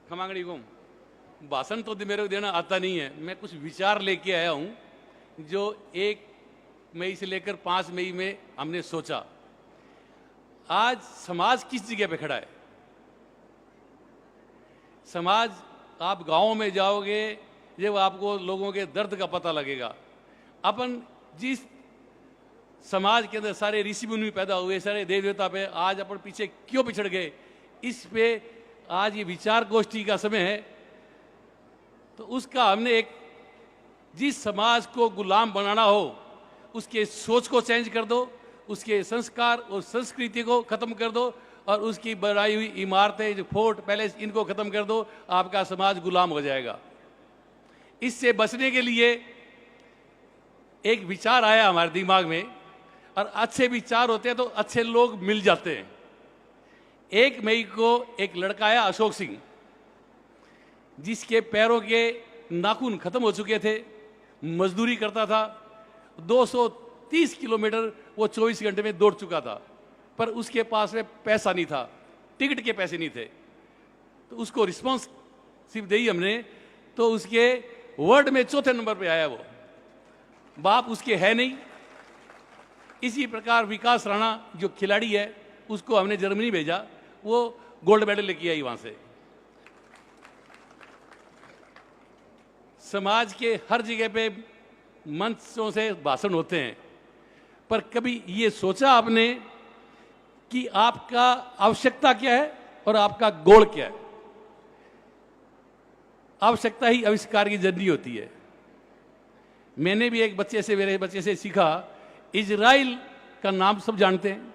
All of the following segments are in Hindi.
खमांगड़ी को भाषण तो मेरे को देना आता नहीं है। मैं कुछ विचार लेके आया हूं जो 1 मई से लेकर 5 मई में हमने सोचा। आज समाज किस जगह पे खड़ा है? समाज, आप गांवों में जाओगे जब आपको लोगों के दर्द का पता लगेगा। अपन जिस समाज के अंदर सारे ऋषि मुनि पैदा हुए, सारे देव देवता पे आज अपन पीछे क्यों पिछड़ गए, इस पे आज ये विचार गोष्ठी का समय है। तो उसका हमने एक, जिस समाज को गुलाम बनाना हो उसके सोच को चेंज कर दो, उसके संस्कार और संस्कृति को खत्म कर दो और उसकी बनाई हुई इमारतें, जो फोर्ट पैलेस, इनको खत्म कर दो, आपका समाज गुलाम हो जाएगा। इससे बचने के लिए एक विचार आया हमारे दिमाग में, और अच्छे विचार होते हैं तो अच्छे लोग मिल जाते हैं। 1 मई को एक लड़का आया, अशोक सिंह, जिसके पैरों के नाखून खत्म हो चुके थे, मजदूरी करता था, 230 किलोमीटर वो 24 घंटे में दौड़ चुका था, पर उसके पास में पैसा नहीं था, टिकट के पैसे नहीं थे। तो उसको रिस्पॉन्सिव दी हमने, तो उसके वर्ल्ड में 4थे नंबर पे आया। वो बाप उसके है नहीं। इसी प्रकार विकास राणा जो खिलाड़ी है, उसको हमने जर्मनी भेजा, वो गोल्ड मेडल लेके आई वहां से। समाज के हर जगह पे मंचों से भाषण होते हैं, पर कभी ये सोचा आपने कि आपका आवश्यकता क्या है और आपका गोल क्या है? आवश्यकता ही आविष्कार की जर्नी होती है। मैंने भी एक बच्चे से, मेरे बच्चे से सीखा। इजराइल का नाम सब जानते हैं।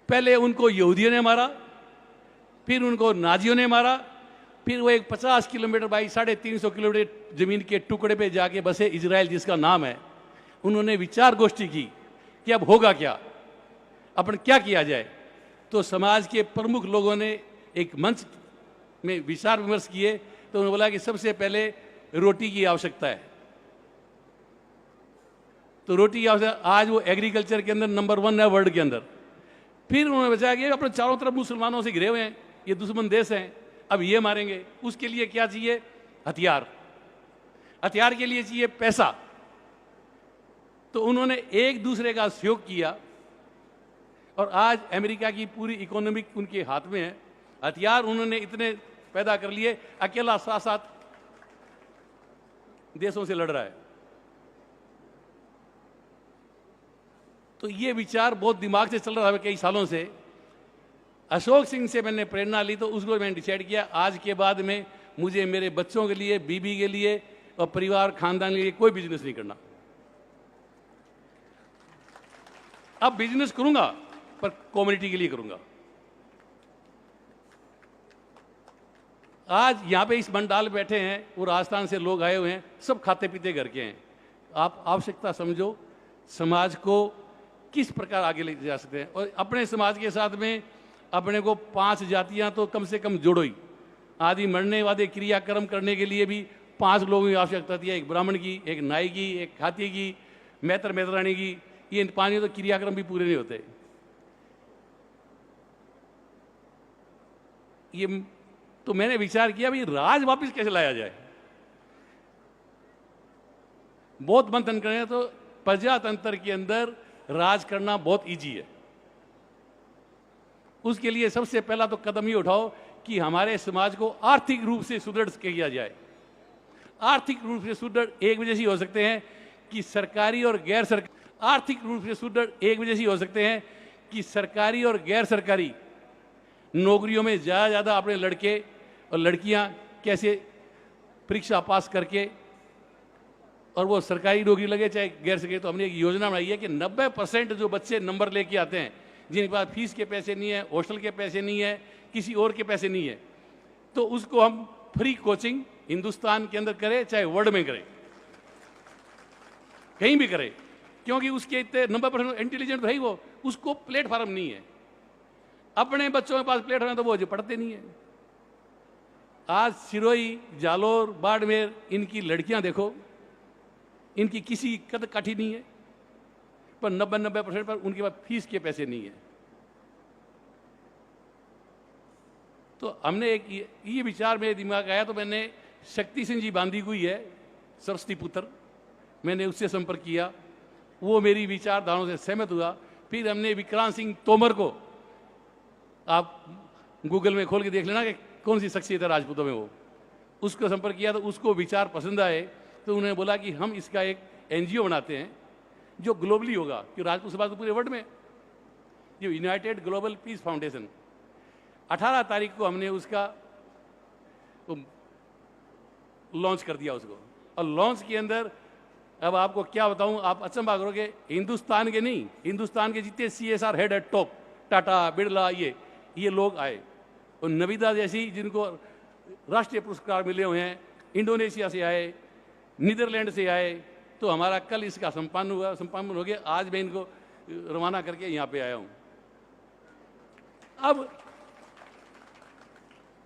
पहले उनको यहूदियों ने मारा, फिर उनको नाजियों ने मारा, फिर वो एक 50 किलोमीटर बाई 350 किलोमीटर जमीन के टुकड़े पे जाके बसे इजराइल, जिसका नाम है। उन्होंने विचार गोष्ठी की कि अब होगा क्या, अपन क्या किया जाए। तो समाज के प्रमुख लोगों ने एक मंच में विचार विमर्श किए। तो उन्होंने बोला कि सबसे पहले रोटी की आवश्यकता है। तो रोटी की आवश्यकता, आज वो एग्रीकल्चर के अंदर नंबर 1 है वर्ल्ड के अंदर। फिर उन्होंने बताया कि अपने चारों तरफ मुसलमानों से घिरे हुए हैं, ये दुश्मन देश हैं, अब ये मारेंगे। उसके लिए क्या चाहिए? हथियार। हथियार के लिए चाहिए पैसा। तो उन्होंने एक दूसरे का सहयोग किया, और आज अमेरिका की पूरी इकोनॉमिक उनके हाथ में है। हथियार उन्होंने इतने पैदा कर लिए, अकेला 7-7 देशों से लड़ रहा है। तो ये विचार बहुत दिमाग से चल रहा था कई सालों से। अशोक सिंह से मैंने प्रेरणा ली, तो उसको मैंने डिसाइड किया, आज के बाद में मुझे मेरे बच्चों के लिए, बीबी के लिए और परिवार खानदान के लिए कोई बिजनेस नहीं करना। अब बिजनेस करूंगा पर कम्युनिटी के लिए करूंगा। आज यहां पे इस मंडाल बैठे हैं, वो राजस्थान से लोग आए हुए हैं, सब खाते पीते घर के हैं। आप आवश्यकता समझो, समाज को किस प्रकार आगे ले जा सकते हैं। और अपने समाज के साथ में अपने को 5 जातियां तो कम से कम जोड़ो ही। आदि मरने वादे क्रियाक्रम करने के लिए भी 5 लोगों की आवश्यकता थी, एक ब्राह्मण की, एक नाई की, एक खाती की, मैत्र मैत्राणी की। ये 5 तो क्रियाक्रम भी पूरे नहीं होते। ये तो मैंने विचार किया भाई राज वापस कैसे लाया जाए। बहुत मंथन करें तो प्रजातंत्र के अंदर राज करना बहुत इजी है। उसके लिए सबसे पहला तो कदम ये उठाओ कि हमारे समाज को आर्थिक रूप से सुदृढ़ किया जाए। आर्थिक रूप से सुदृढ़ एक वजह से हो सकते हैं कि सरकारी और गैर सरकारी, आर्थिक रूप से सुदृढ़ एक वजह से हो सकते हैं कि सरकारी और गैर सरकारी नौकरियों में ज़्यादा अपने लड़के और लड़कियां कैसे परीक्षा पास करके और वो सरकारी नौकरी लगे चाहे गैर सरकारी। तो हमने एक योजना बनाई है कि 90% जो बच्चे नंबर लेके आते हैं, जिनके पास फीस के पैसे नहीं है, हॉस्टल के पैसे नहीं है, किसी और के पैसे नहीं है, तो उसको हम फ्री कोचिंग हिंदुस्तान के अंदर करें चाहे वर्ल्ड में करें, कहीं भी करें। क्योंकि उसके इतने 90% इंटेलिजेंट भाई, वो उसको प्लेटफॉर्म नहीं है। अपने बच्चों के पास प्लेटफॉर्म है तो वो जो पढ़ते नहीं है। आज सिरोही, जालोर, बाड़मेर, इनकी लड़कियां देखो, इनकी किसी कद काठी नहीं है, पर 90% पर उनके पास फीस के पैसे नहीं है। तो हमने एक ये विचार मेरे दिमाग आया, तो मैंने शक्ति सिंह जी बांदी हुई है, सरस्वती पुत्र, मैंने उससे संपर्क किया, वो मेरी विचारधाराओं से सहमत हुआ। फिर हमने विक्रांत सिंह तोमर को, आप गूगल में खोल के देख लेना कि कौन सी शख्सियत है राजपूतों में, वो उसको संपर्क किया, तो उसको विचार पसंद आए, तो उन्होंने बोला कि हम इसका एक एनजीओ बनाते हैं जो ग्लोबली होगा, कि राजपूत समाज तो पूरे वर्ल्ड में, जो यूनाइटेड ग्लोबल पीस फाउंडेशन। 18 तारीख को हमने उसका लॉन्च कर दिया उसको, और लॉन्च के अंदर अब आपको क्या बताऊं, आप अचंभा करोगे, हिंदुस्तान के नहीं, हिंदुस्तान के जितने CSR हेड है टॉप, टाटा, बिरला, ये लोग आए, और नविदा जैसी जिनको राष्ट्रीय पुरस्कार मिले हुए हैं, इंडोनेशिया से आए, नीदरलैंड से आए। तो हमारा कल इसका संपन्न हो गया, आज मैं इनको रवाना करके यहाँ पे आया हूँ। अब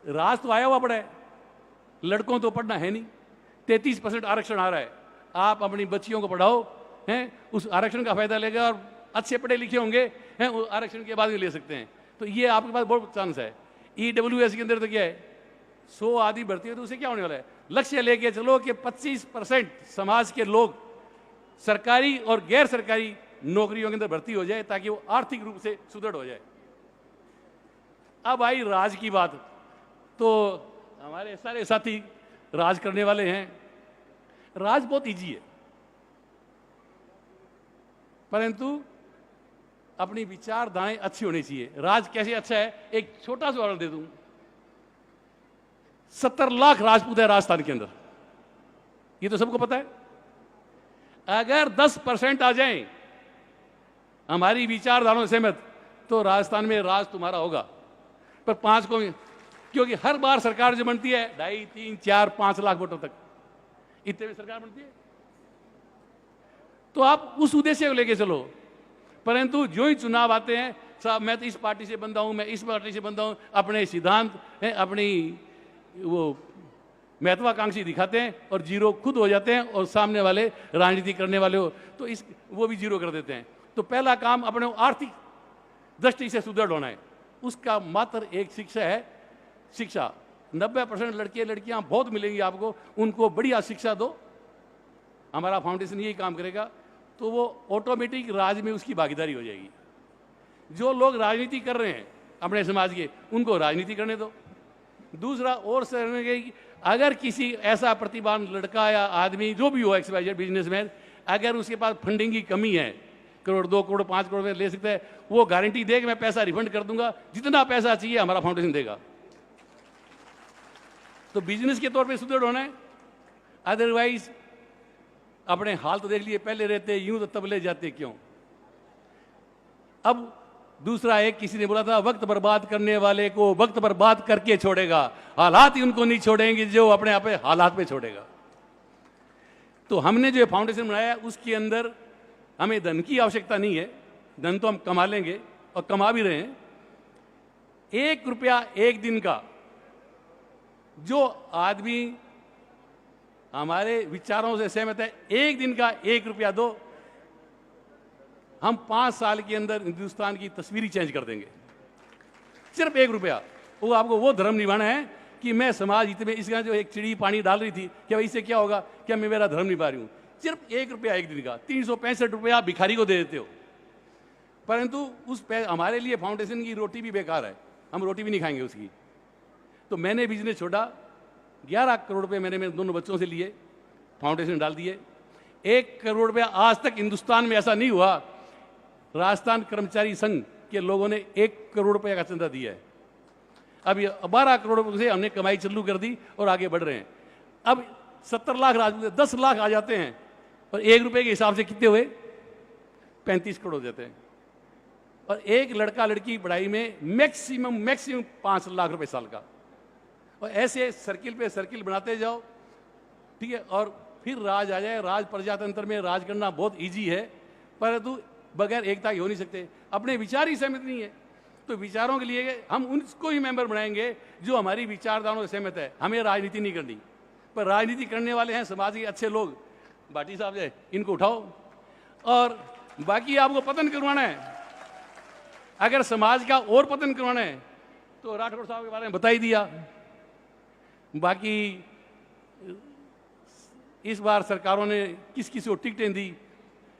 राज तो आया हुआ पड़ा है, लड़कों तो पढ़ना है नहीं, 33% आरक्षण आ रहा है, आप अपनी बच्चियों को पढ़ाओ हैं, उस आरक्षण का फायदा लेगा, और अच्छे पढ़े लिखे होंगे हैं, वो आरक्षण के बाद भी ले सकते हैं। तो ये आपके पास बहुत चांस है। EWS के अंदर तो क्या है, 100 आदमी भर्ती हो तो उसे क्या होने वाला है, लक्ष्य लेके चलो कि 25% समाज के लोग सरकारी और गैर सरकारी नौकरियों के अंदर भर्ती हो जाए, ताकि वो आर्थिक रूप से सुदृढ़ हो जाए। अब आई राज की बात, तो हमारे सारे साथी राज करने वाले हैं। राज बहुत इजी है, परंतु अपनी विचारधाराएं अच्छी होनी चाहिए। राज कैसे अच्छा है, एक छोटा सा उदाहरण दे दूं। 70 लाख राजपूत है राजस्थान के अंदर, ये तो सबको पता है। अगर 10% आ जाएं हमारी विचारधाराओं से सहमत, तो राजस्थान में राज तुम्हारा होगा। पर 5 को, क्योंकि हर बार सरकार जो बनती है 2.5, 3, 4, 5 लाख वोटों तक, इतने में सरकार बनती है, तो आप उस उद्देश्य को लेके चलो। परंतु जो ही चुनाव आते हैं, साहब मैं तो इस पार्टी से बंदा हूं, मैं इस पार्टी से बंदा हूं, अपने सिद्धांत हैं, अपनी वो महत्वाकांक्षी दिखाते हैं, और जीरो खुद हो जाते हैं, और सामने वाले राजनीति करने वाले हो तो वो भी जीरो कर देते हैं। तो पहला काम अपने आर्थिक दृष्टि से सुदृढ़ होना है, उसका मात्र एक शिक्षा है। शिक्षा 90% लड़के लड़कियां बहुत मिलेंगी आपको, उनको बढ़िया शिक्षा दो, हमारा फाउंडेशन यही काम करेगा, तो वो ऑटोमेटिक राज में उसकी भागीदारी हो जाएगी। जो लोग राजनीति कर रहे हैं अपने समाज के, उनको राजनीति करने दो। दूसरा और समझने कि अगर किसी ऐसा प्रतिभावान लड़का या आदमी जो भी हो, XYZ बिजनेसमैन, अगर उसके पास फंडिंग की कमी है, करोड़, 2 करोड़, 5 करोड़ में ले सकता है, वो गारंटी दे कि मैं पैसा रिफंड कर दूंगा, जितना पैसा चाहिए हमारा फाउंडेशन देगा। तो बिजनेस के तौर पे सुदृढ़ होना है। अदरवाइज अपने हाल तो देख लिए, पहले रहते यूं तो तब ले जाते क्यों। अब दूसरा, एक किसी ने बोला था, वक्त बर्बाद करने वाले को वक्त बर्बाद करके छोड़ेगा, हालात ही उनको नहीं छोड़ेंगे जो अपने आप हालात पे छोड़ेगा। तो हमने जो फाउंडेशन बनाया उसके अंदर हमें धन की आवश्यकता नहीं है, धन तो हम कमा लेंगे और कमा भी रहे हैं। 1 रुपया 1 दिन का जो आदमी हमारे विचारों से सहमत है, 1 दिन का 1 रुपया दो, हम 5 साल के अंदर हिंदुस्तान की तस्वीर ही चेंज कर देंगे। सिर्फ 1 रुपया। वो आपको वो धर्म निभाना है कि मैं समाज हित में, इसका जो एक चिड़ी पानी डाल रही थी, क्या इससे क्या होगा, क्या मैं मेरा धर्म निभा रही हूं। सिर्फ 1 रुपया 1 दिन का, 365 रुपया आप भिखारी को दे देते हो। परंतु हमारे लिए फाउंडेशन की रोटी भी बेकार है, हम रोटी भी नहीं खाएंगे उसकी। तो मैंने बिजनेस छोड़ा, 11 करोड़ रुपये मैंने मेरे दोनों बच्चों से लिए, फाउंडेशन डाल दिए। 1 करोड़ रुपया आज तक हिंदुस्तान में ऐसा नहीं हुआ, राजस्थान कर्मचारी संघ के लोगों ने 1 करोड़ रुपये का चंदा दिया है। अब ये 12 करोड़ रुपये से हमने कमाई चालू कर दी और आगे बढ़ रहे हैं। अब 70 लाख राजपूत, 10 लाख आ जाते हैं, और 1 रुपये के हिसाब से कितने हुए, 35 करोड़ हो जाते हैं। और एक लड़का लड़की पढ़ाई में मैक्सिमम 5 लाख रुपए साल का। और ऐसे सर्किल पे सर्किल बनाते जाओ, ठीक है। और फिर राज आ जाए। राज प्रजातंत्र में राज करना बहुत इजी है, परंतु बगैर एकता के हो नहीं सकते। अपने विचार ही सहमत नहीं है, तो विचारों के लिए हम उनको ही मेंबर बनाएंगे जो हमारी विचारधाराओं से सहमत है। हमें राजनीति नहीं करनी, पर राजनीति करने वाले हैं समाज के अच्छे लोग, भाटी साहब है, इनको उठाओ। और बाकी आपको पतन करवाना है, अगर समाज का और पतन करवाना है तो राठौड़ साहब के बारे में बता ही दिया। बाकी इस बार सरकारों ने किस किस को टिकटें दी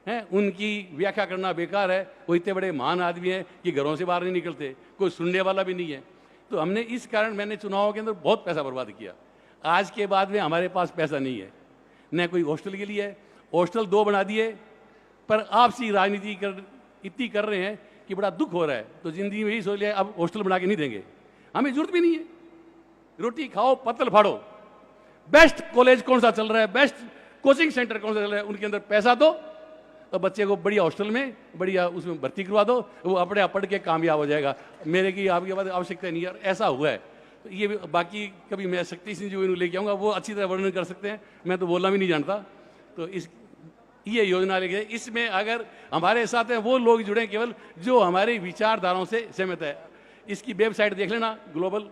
हैं, उनकी व्याख्या करना बेकार है। वो इतने बड़े महान आदमी हैं कि घरों से बाहर नहीं निकलते, कोई सुनने वाला भी नहीं है। तो हमने इस कारण मैंने चुनावों के अंदर बहुत पैसा बर्बाद किया। आज के बाद में हमारे पास पैसा नहीं है, न कोई हॉस्टल के लिए है। हॉस्टल 2 बना दिए, पर आपसी राजनीति इतनी कर रहे हैं कि बड़ा दुख हो रहा है। तो जिंदगी में ही सोच लिया अब हॉस्टल बना के नहीं देंगे, हमें जरूरत भी नहीं है। रोटी खाओ, पत्तल फाड़ो। बेस्ट कॉलेज कौन सा चल रहा है, बेस्ट कोचिंग सेंटर कौन सा चल रहा है, उनके अंदर पैसा दो और बच्चे को बढ़िया हॉस्टल में बढ़िया उसमें भर्ती करवा दो, वो अपने आप पढ़ के कामयाब हो जाएगा। मेरे की आपके बाद आवश्यकता नहीं है। ऐसा हुआ है। तो ये बाकी कभी मैं शक्ति सिंह जी को लेके आऊँगा, वो अच्छी तरह वर्णन कर सकते हैं, मैं तो बोलना भी नहीं जानता। तो ये योजना लेके इसमें अगर हमारे साथ हैं वो लोग जुड़े केवल जो हमारी विचारधाराओं से सहमत है। इसकी वेबसाइट देख लेना, global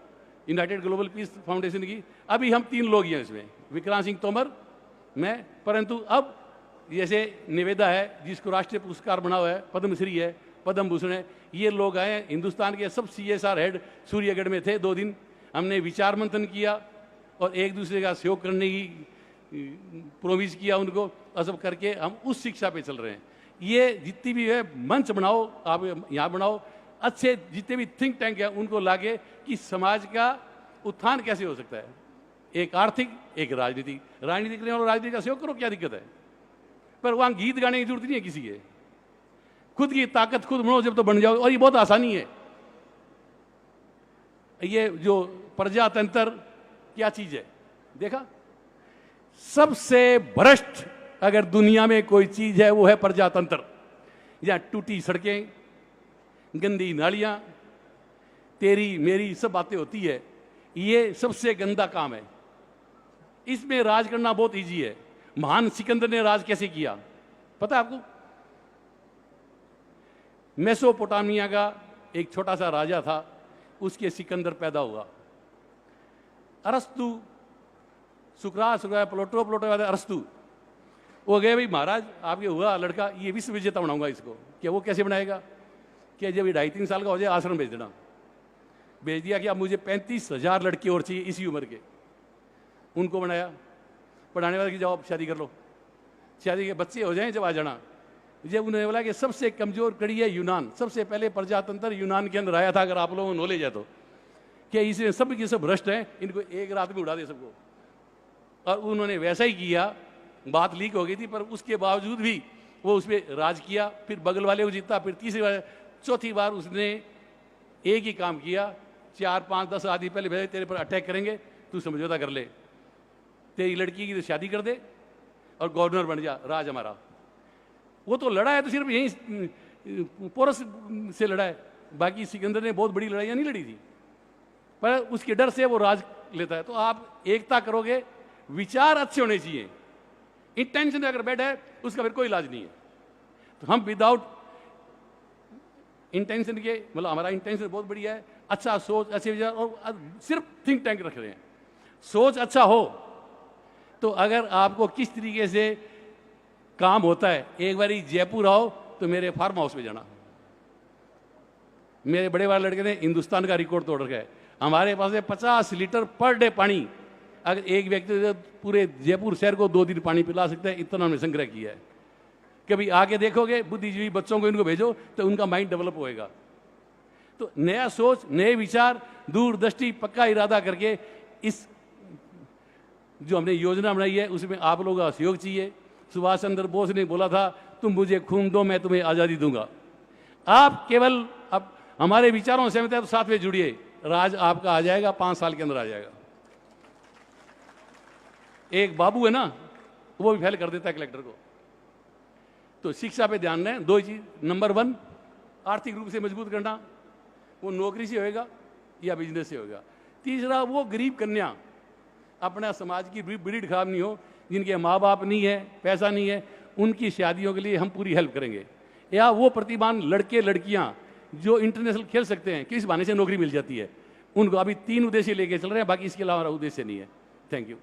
United global peace foundation की। अभी हम 3 लोग हैं इसमें, विक्रांत सिंह तोमर, मैं, परंतु अब जैसे निवेदा है जिसको राष्ट्रीय पुरस्कार बना हुआ है, पद्मश्री है, पद्म भूषण है, ये लोग आए। हिंदुस्तान के सब CSR हेड सूर्यगढ़ में थे 2 दिन। हमने विचार मंथन किया और एक दूसरे का सहयोग करने की प्रोमिस किया उनको, और सब करके हम उस शिक्षा पे चल रहे हैं। ये जितनी भी है मंच बनाओ, आप यहाँ बनाओ, अच्छे जितने भी थिंक टैंक है उनको लाके कि समाज का उत्थान कैसे हो सकता है। एक आर्थिक, एक राजनीतिक, राजनीतिक करें और राजनीति का सहयोग करो, क्या दिक्कत है। पर वहाँ गीत गाने की जरूरत नहीं है किसी के, खुद की ताकत खुद बनो जब तो बन जाओ। और ये बहुत आसानी है। ये जो प्रजातंत्र क्या चीज है देखा, सबसे भ्रष्ट अगर दुनिया में कोई चीज है वो है प्रजातंत्र। यहाँ टूटी सड़कें, गंदी नालियां, तेरी मेरी सब बातें होती है, ये सबसे गंदा काम है। इसमें राज करना बहुत इजी है। महान सिकंदर ने राज कैसे किया पता है आपको? मेसोपोटामिया का एक छोटा सा राजा था, उसके सिकंदर पैदा हुआ। अरस्तु, सुकरात, प्लेटो अरस्तु, वो गए भाई महाराज आपके हुआ लड़का, ये विश्व विजेता बनाऊंगा इसको। क्या वो कैसे बनाएगा? क्या जब ये 2.5-3 साल का हो जाए आश्रम भेज देना। भेज दिया कि अब मुझे 35,000 लड़के और चाहिए इसी उम्र के। उनको बनाया, पढ़ाने वाले की जाओ शादी कर लो, शादी के बच्चे हो जाएं जब आ जाना। जब उन्होंने बोला कि सबसे कमजोर कड़ी है यूनान, सबसे पहले प्रजातंत्र यूनान के अंदर आया था, अगर आप लोगों को नॉलेज है तो, क्या इसमें सब के सब भ्रष्ट हैं, इनको एक रात में उड़ा दे सबको। और उन्होंने वैसा ही किया। बात लीक हो गई थी पर उसके बावजूद भी वो उस पर राज किया। फिर बगल वाले को जीता, फिर तीसरी बार, चौथी बार उसने एक ही काम किया, 4-5-10 आदमी पहले भेजे तेरे पर अटैक करेंगे, तू समझौता कर ले, तेरी लड़की की तो शादी कर दे और गवर्नर बन जा, राज हमारा। वो तो लड़ा है तो सिर्फ यहीं पोरस से लड़ा है, बाकी सिकंदर ने बहुत बड़ी लड़ाइयाँ नहीं लड़ी थी, पर उसके डर से वो राज लेता है। तो आप एकता करोगे, विचार अच्छे होने चाहिए, इंटेंशन अगर बैड है उसका फिर कोई इलाज नहीं है। तो हम विदाउट इंटेंशन के, मतलब हमारा इंटेंशन बहुत बढ़िया है, अच्छा सोच, अच्छे विचार, और सिर्फ थिंक टैंक रख रहे हैं। सोच अच्छा हो तो अगर आपको किस तरीके से काम होता है, एक बार जयपुर आओ तो मेरे फार्म हाउस में जाना। मेरे बड़े वाले लड़के ने हिंदुस्तान का रिकॉर्ड तोड़ रखा है। हमारे पास है 50 लीटर पर डे पानी। अगर एक व्यक्ति पूरे जयपुर शहर को 2 दिन पानी पिला सकता है, इतना हमने संग्रह किया है। कभी आके देखोगे, बुद्धिजीवी बच्चों को इनको भेजो तो उनका माइंड डेवलप होएगा। तो नया सोच, नए विचार, दूरदृष्टि, पक्का इरादा करके इस जो हमने योजना बनाई है उसमें आप लोगों का सहयोग चाहिए। सुभाष चंद्र बोस ने बोला था, तुम मुझे खून दो मैं तुम्हें आज़ादी दूंगा। आप केवल अब हमारे विचारों से सहमत है तो साथ में जुड़िए, राज आपका आ जाएगा, 5 साल के अंदर आ जाएगा। एक बाबू है ना, वो भी फेल कर देता है कलेक्टर को। तो शिक्षा पे ध्यान दें। 2 चीज, नंबर 1 आर्थिक रूप से मजबूत करना, वो नौकरी से होएगा या बिजनेस से होगा। तीसरा, वो गरीब कन्या, अपना समाज की ब्रीड खराब नहीं हो, जिनके माँ बाप नहीं है, पैसा नहीं है, उनकी शादियों के लिए हम पूरी हेल्प करेंगे। या वो प्रतिभावान लड़के लड़कियां जो इंटरनेशनल खेल सकते हैं, किस बहाने से नौकरी मिल जाती है, उनको। अभी 3 उद्देश्य लेके चल रहे हैं, बाकी इसके अलावा हमारा उद्देश्य नहीं है। Thank you.